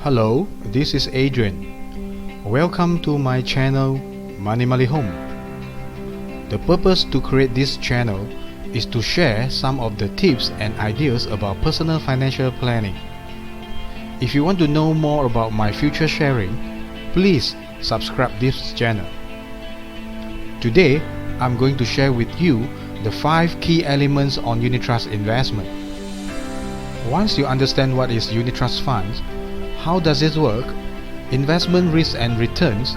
Hello, this is Adrian. Welcome to my channel Money Mali Home. The purpose to create this channel is to share some of the tips and ideas about personal financial planning. If you want to know more about my future sharing, please subscribe this channel. Today, I'm going to share with you the 5 key elements on unit trust investment. Once you understand what is unit trust funds, how does it work, investment risks and returns,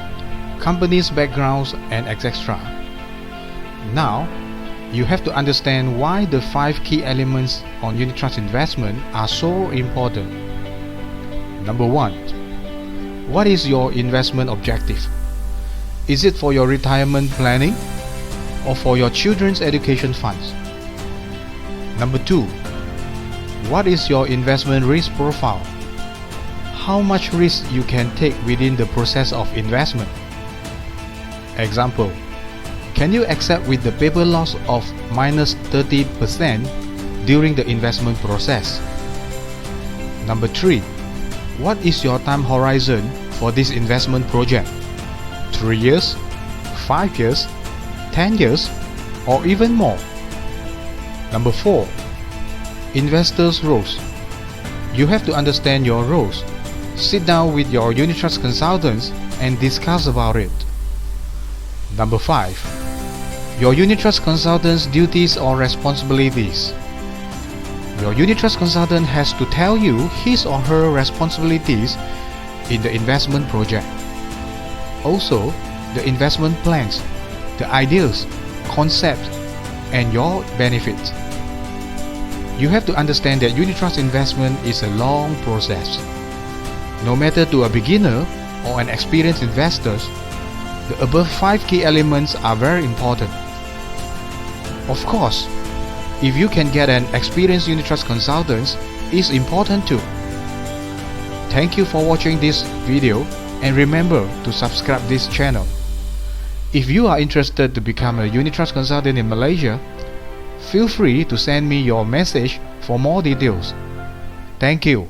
companies' backgrounds and etc. Now, you have to understand why the 5 key elements on unit trust investment are so important. Number 1. What is your investment objective? Is it for your retirement planning or for your children's education funds? Number 2. What is your investment risk profile? How much risk you can take within the process of investment? Example, can you accept with the paper loss of minus 30% during the investment process? Number 3. What is your time horizon for this investment project? 3 years, 5 years, 10 years, or even more? Number 4. Investors' roles. You have to understand your roles. Sit down with your unit trust consultants and discuss about it. Number 5. Your unit trust consultant's duties or responsibilities. Your unit trust consultant has to tell you his or her responsibilities in the investment project. Also, the investment plans, the ideas, concepts, and your benefits. You have to understand that unit trust investment is a long process. No matter to a beginner or an experienced investor, the above 5 key elements are very important. Of course, if you can get an experienced unit trust consultant, is important too. Thank you for watching this video and remember to subscribe this channel. If you are interested to become a unit trust consultant in Malaysia, feel free to send me your message for more details. Thank you.